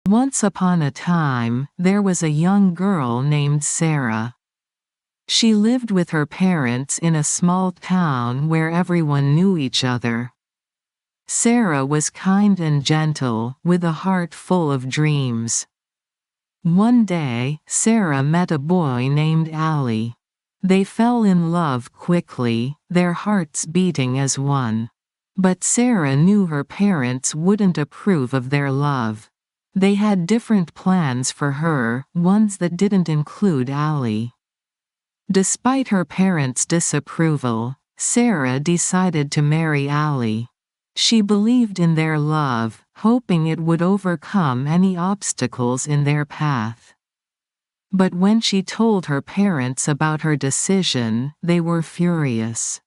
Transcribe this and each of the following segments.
Once upon a time, there was a young girl named Sarah. She lived with her parents in a small town where everyone knew each other. Sarah was kind and gentle, with a heart full of dreams. One day, Sarah met a boy named Ali. They fell in love quickly, their hearts beating as one. But Sarah knew her parents wouldn't approve of their love. They had different plans for her, ones that didn't include Ali. Despite her parents' disapproval, Sarah decided to marry Ali. She believed in their love, hoping it would overcome any obstacles in their path. But when she told her parents about her decision, they were furious.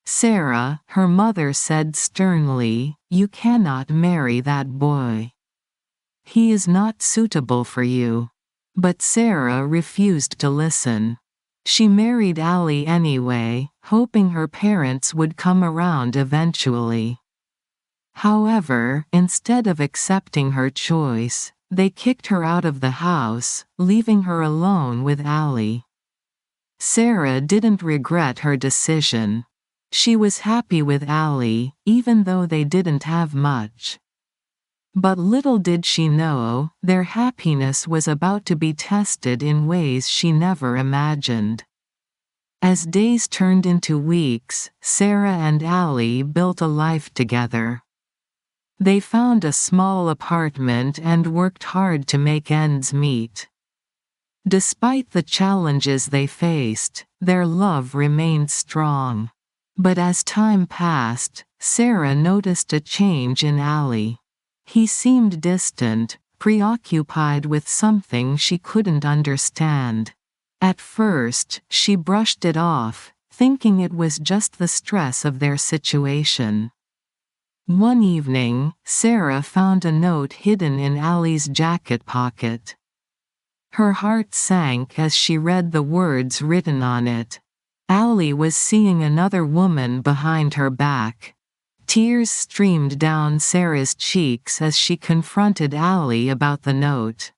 "Sarah," her mother said sternly, "you cannot marry that boy. He is not suitable for you." But Sarah refused to listen. She married Ali anyway, hoping her parents would come around eventually. However, instead of accepting her choice, they kicked her out of the house, leaving her alone with Ali. Sarah didn't regret her decision. She was happy with Ali, even though they didn't have much. But little did she know, their happiness was about to be tested in ways she never imagined. As days turned into weeks, Sarah and Ali built a life together. They found a small apartment and worked hard to make ends meet. Despite the challenges they faced, their love remained strong. But as time passed, Sarah noticed a change in Ali. He seemed distant, preoccupied with something she couldn't understand. At first, she brushed it off, thinking it was just the stress of their situation. One evening, Sarah found a note hidden in Ali's jacket pocket. Her heart sank as she read the words written on it. Ali was seeing another woman behind her back. Tears streamed down Sarah's cheeks as she confronted Ali about the note.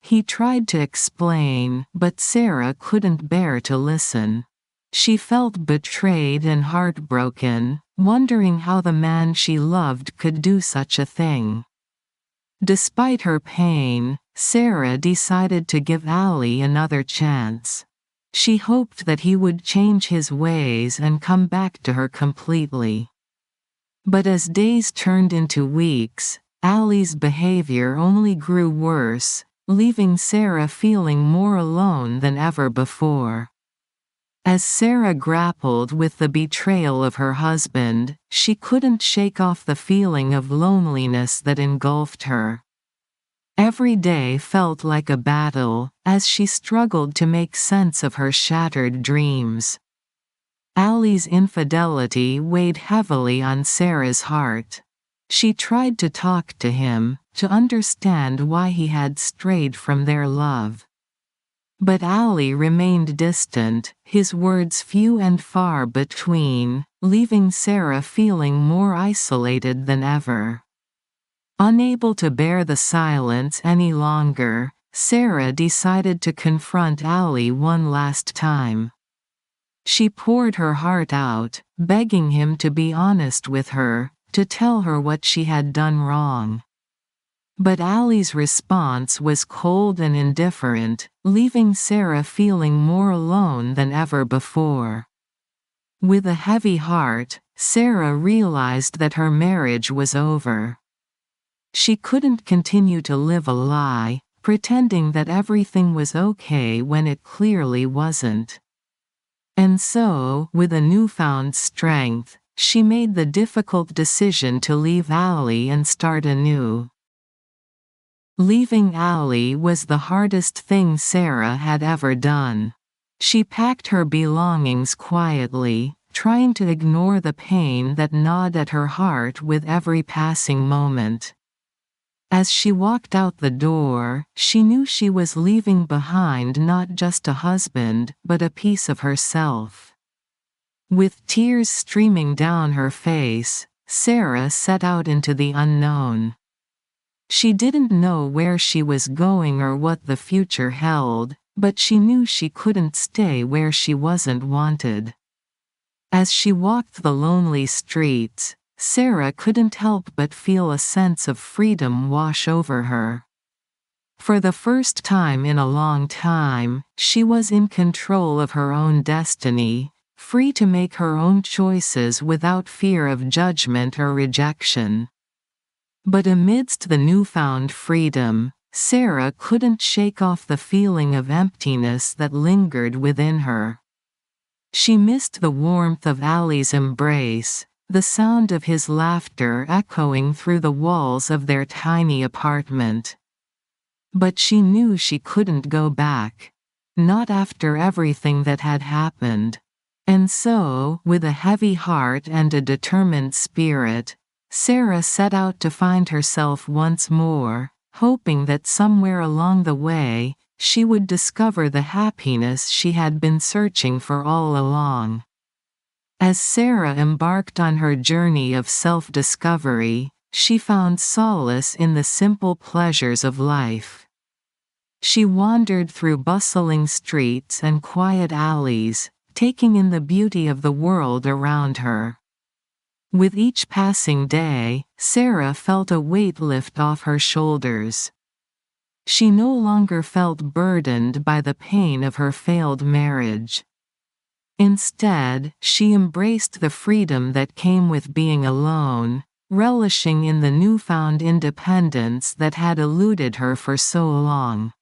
He tried to explain, but Sarah couldn't bear to listen. She felt betrayed and heartbroken, wondering how the man she loved could do such a thing. Despite her pain, Sarah decided to give Ali another chance. She hoped that he would change his ways and come back to her completely. But as days turned into weeks, Ali's behavior only grew worse, leaving Sarah feeling more alone than ever before. As Sarah grappled with the betrayal of her husband, she couldn't shake off the feeling of loneliness that engulfed her. Every day felt like a battle, as she struggled to make sense of her shattered dreams. Ali's infidelity weighed heavily on Sarah's heart. She tried to talk to him, to understand why he had strayed from their love. But Ali remained distant, his words few and far between, leaving Sarah feeling more isolated than ever. Unable to bear the silence any longer, Sarah decided to confront Ali one last time. She poured her heart out, begging him to be honest with her, to tell her what she had done wrong. But Ali's response was cold and indifferent, leaving Sarah feeling more alone than ever before. With a heavy heart, Sarah realized that her marriage was over. She couldn't continue to live a lie, pretending that everything was okay when it clearly wasn't. And so, with a newfound strength, she made the difficult decision to leave Ali and start anew. Leaving Ali was the hardest thing Sarah had ever done. She packed her belongings quietly, trying to ignore the pain that gnawed at her heart with every passing moment. As she walked out the door, she knew she was leaving behind not just a husband, but a piece of herself. With tears streaming down her face, Sarah set out into the unknown. She didn't know where she was going or what the future held, but she knew she couldn't stay where she wasn't wanted. As she walked the lonely streets, Sarah couldn't help but feel a sense of freedom wash over her. For the first time in a long time, she was in control of her own destiny, free to make her own choices without fear of judgment or rejection. But amidst the newfound freedom, Sarah couldn't shake off the feeling of emptiness that lingered within her. She missed the warmth of Ali's embrace, the sound of his laughter echoing through the walls of their tiny apartment. But she knew she couldn't go back. Not after everything that had happened. And so, with a heavy heart and a determined spirit, Sarah set out to find herself once more, hoping that somewhere along the way, she would discover the happiness she had been searching for all along. As Sarah embarked on her journey of self-discovery, she found solace in the simple pleasures of life. She wandered through bustling streets and quiet alleys, taking in the beauty of the world around her. With each passing day, Sarah felt a weight lift off her shoulders. She no longer felt burdened by the pain of her failed marriage. Instead, she embraced the freedom that came with being alone, relishing in the newfound independence that had eluded her for so long.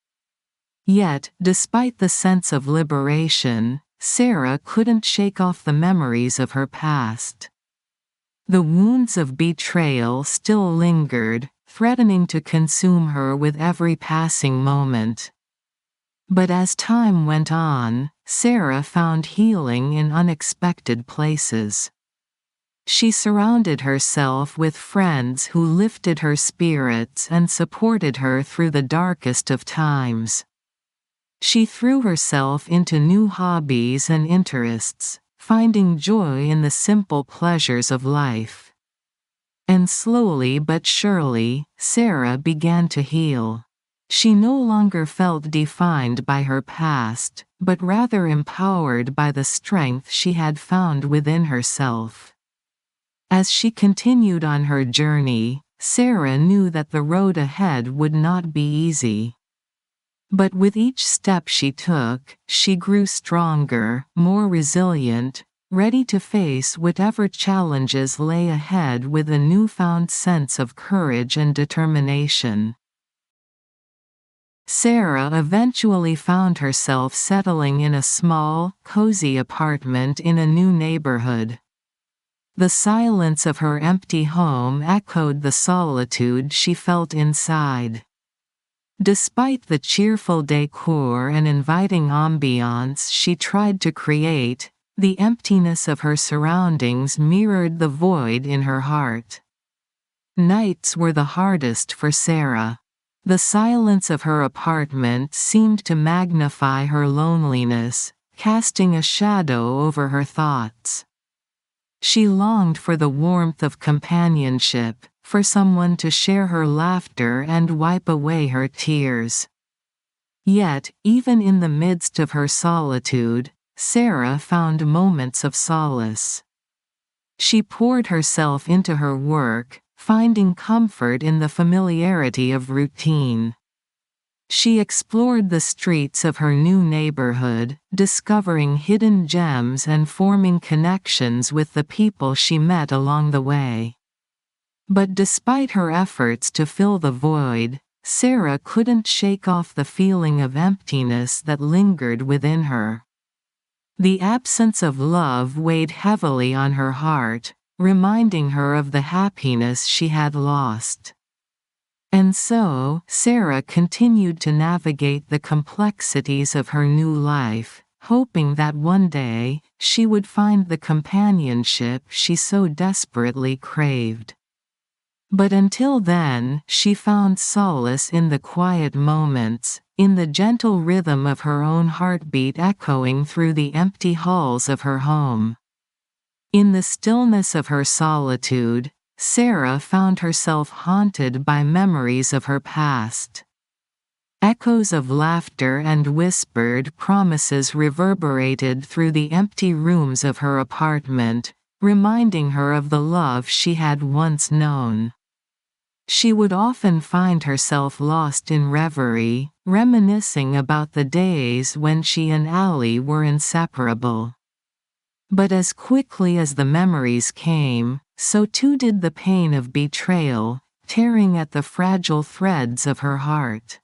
Yet, despite the sense of liberation, Sarah couldn't shake off the memories of her past. The wounds of betrayal still lingered, threatening to consume her with every passing moment. But as time went on, Sarah found healing in unexpected places. She surrounded herself with friends who lifted her spirits and supported her through the darkest of times. She threw herself into new hobbies and interests, finding joy in the simple pleasures of life. And slowly but surely, Sarah began to heal. She no longer felt defined by her past, but rather empowered by the strength she had found within herself. As she continued on her journey, Sarah knew that the road ahead would not be easy. But with each step she took, she grew stronger, more resilient, ready to face whatever challenges lay ahead with a newfound sense of courage and determination. Sarah eventually found herself settling in a small, cozy apartment in a new neighborhood. The silence of her empty home echoed the solitude she felt inside. Despite the cheerful decor and inviting ambiance she tried to create, the emptiness of her surroundings mirrored the void in her heart. Nights were the hardest for Sarah. The silence of her apartment seemed to magnify her loneliness, casting a shadow over her thoughts. She longed for the warmth of companionship, for someone to share her laughter and wipe away her tears. Yet, even in the midst of her solitude, Sarah found moments of solace. She poured herself into her work, finding comfort in the familiarity of routine. She explored the streets of her new neighborhood, discovering hidden gems and forming connections with the people she met along the way. But despite her efforts to fill the void, Sarah couldn't shake off the feeling of emptiness that lingered within her. The absence of love weighed heavily on her heart, reminding her of the happiness she had lost. And so, Sarah continued to navigate the complexities of her new life, hoping that one day, she would find the companionship she so desperately craved. But until then, she found solace in the quiet moments, in the gentle rhythm of her own heartbeat echoing through the empty halls of her home. In the stillness of her solitude, Sarah found herself haunted by memories of her past. Echoes of laughter and whispered promises reverberated through the empty rooms of her apartment, reminding her of the love she had once known. She would often find herself lost in reverie, reminiscing about the days when she and Allie were inseparable. But as quickly as the memories came, so too did the pain of betrayal, tearing at the fragile threads of her heart.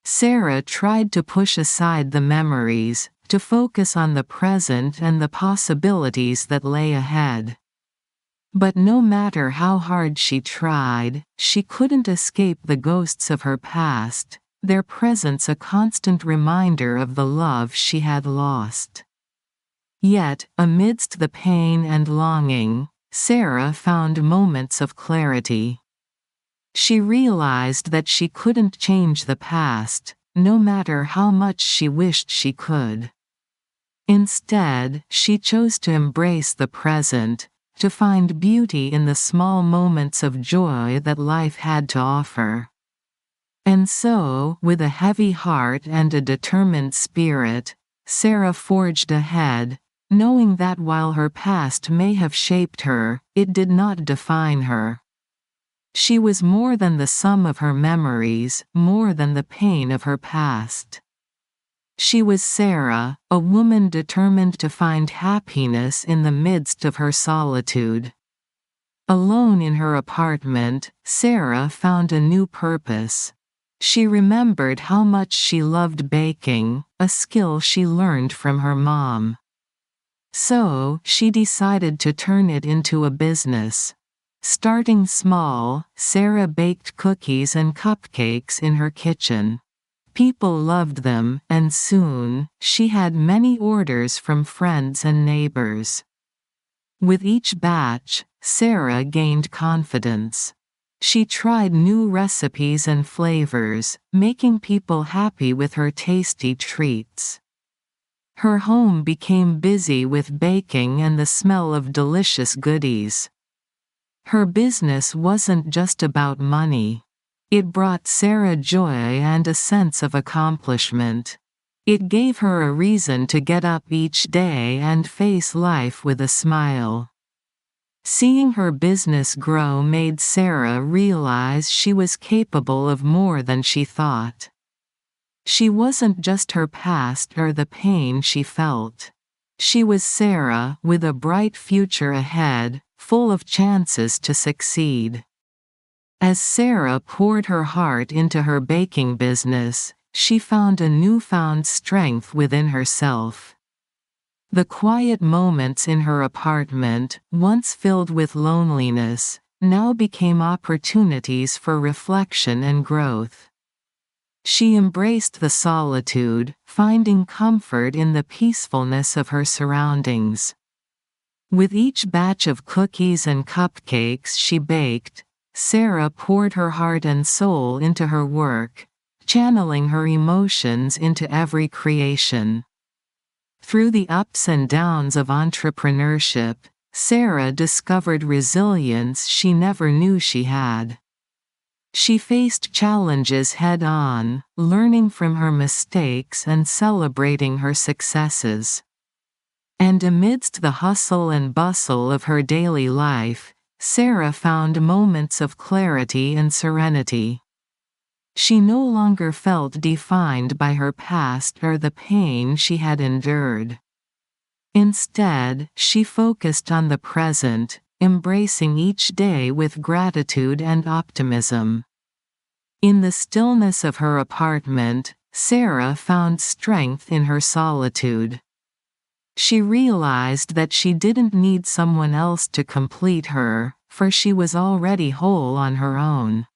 Sarah tried to push aside the memories, to focus on the present and the possibilities that lay ahead. But no matter how hard she tried, she couldn't escape the ghosts of her past, their presence a constant reminder of the love she had lost. Yet, amidst the pain and longing, Sarah found moments of clarity. She realized that she couldn't change the past, no matter how much she wished she could. Instead, she chose to embrace the present, to find beauty in the small moments of joy that life had to offer. And so, with a heavy heart and a determined spirit, Sarah forged ahead, knowing that while her past may have shaped her, it did not define her. She was more than the sum of her memories, more than the pain of her past. She was Sarah, a woman determined to find happiness in the midst of her solitude. Alone in her apartment, Sarah found a new purpose. She remembered how much she loved baking, a skill she learned from her mom. So, she decided to turn it into a business. Starting small, Sarah baked cookies and cupcakes in her kitchen. People loved them, and soon, she had many orders from friends and neighbors. With each batch, Sarah gained confidence. She tried new recipes and flavors, making people happy with her tasty treats. Her home became busy with baking and the smell of delicious goodies. Her business wasn't just about money. It brought Sarah joy and a sense of accomplishment. It gave her a reason to get up each day and face life with a smile. Seeing her business grow made Sarah realize she was capable of more than she thought. She wasn't just her past or the pain she felt. She was Sarah, with a bright future ahead, full of chances to succeed. As Sarah poured her heart into her baking business, she found a newfound strength within herself. The quiet moments in her apartment, once filled with loneliness, now became opportunities for reflection and growth. She embraced the solitude, finding comfort in the peacefulness of her surroundings. With each batch of cookies and cupcakes she baked, Sarah poured her heart and soul into her work, channeling her emotions into every creation. Through the ups and downs of entrepreneurship, Sarah discovered resilience she never knew she had. She faced challenges head-on, learning from her mistakes and celebrating her successes. And amidst the hustle and bustle of her daily life, Sarah found moments of clarity and serenity. She no longer felt defined by her past or the pain she had endured. Instead, she focused on the present, embracing each day with gratitude and optimism. In the stillness of her apartment, Sarah found strength in her solitude. She realized that she didn't need someone else to complete her, for she was already whole on her own.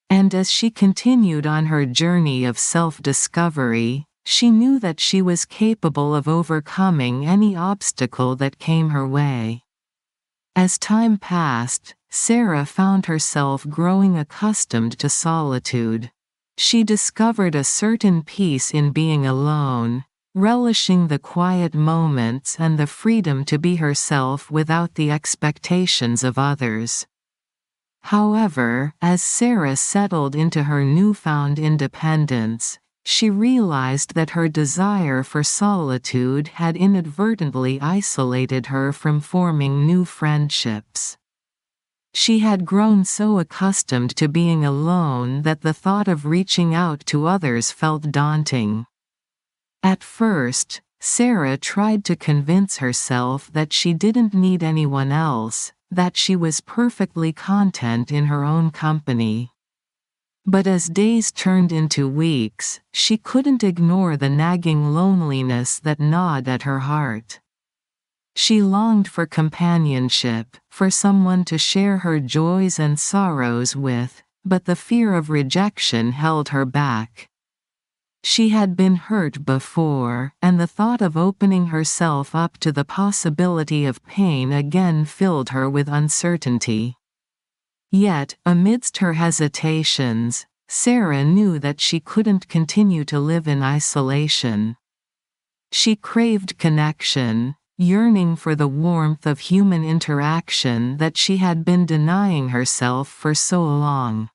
And as she continued on her journey of self-discovery, she knew that she was capable of overcoming any obstacle that came her way. As time passed, Sarah found herself growing accustomed to solitude. She discovered a certain peace in being alone, relishing the quiet moments and the freedom to be herself without the expectations of others. However, as Sarah settled into her newfound independence, she realized that her desire for solitude had inadvertently isolated her from forming new friendships. She had grown so accustomed to being alone that the thought of reaching out to others felt daunting. At first, Sarah tried to convince herself that she didn't need anyone else, that she was perfectly content in her own company. But as days turned into weeks, she couldn't ignore the nagging loneliness that gnawed at her heart. She longed for companionship, for someone to share her joys and sorrows with, but the fear of rejection held her back. She had been hurt before, and the thought of opening herself up to the possibility of pain again filled her with uncertainty. Yet, amidst her hesitations, Sarah knew that she couldn't continue to live in isolation. She craved connection, yearning for the warmth of human interaction that she had been denying herself for so long.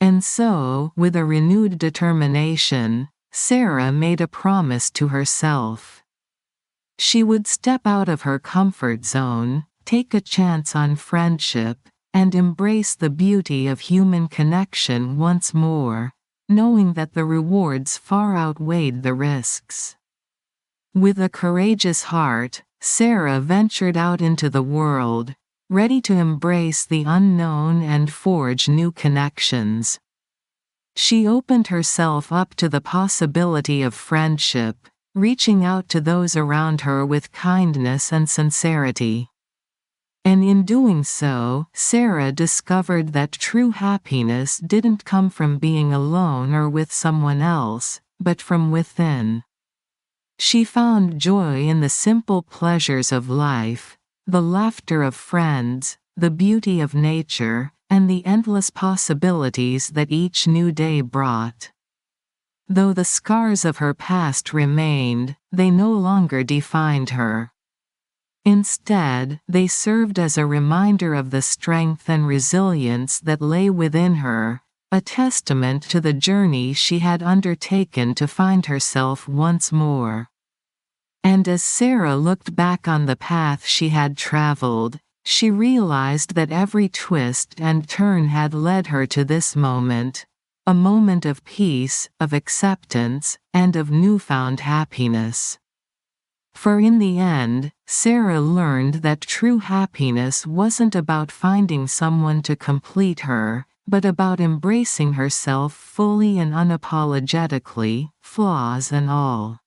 And so, with a renewed determination, Sarah made a promise to herself. She would step out of her comfort zone, take a chance on friendship, and embrace the beauty of human connection once more, knowing that the rewards far outweighed the risks. With a courageous heart, Sarah ventured out into the world, ready to embrace the unknown and forge new connections. She opened herself up to the possibility of friendship, reaching out to those around her with kindness and sincerity. And in doing so, Sarah discovered that true happiness didn't come from being alone or with someone else, but from within. She found joy in the simple pleasures of life, the laughter of friends, the beauty of nature, and the endless possibilities that each new day brought. Though the scars of her past remained, they no longer defined her. Instead, they served as a reminder of the strength and resilience that lay within her, a testament to the journey she had undertaken to find herself once more. And as Sarah looked back on the path she had traveled, she realized that every twist and turn had led her to this moment, a moment of peace, of acceptance, and of newfound happiness. For in the end, Sarah learned that true happiness wasn't about finding someone to complete her, but about embracing herself fully and unapologetically, flaws and all.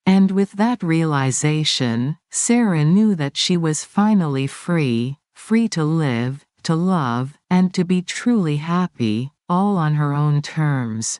And with that realization, Sarah knew that she was finally free, free to live, to love, and to be truly happy, all on her own terms.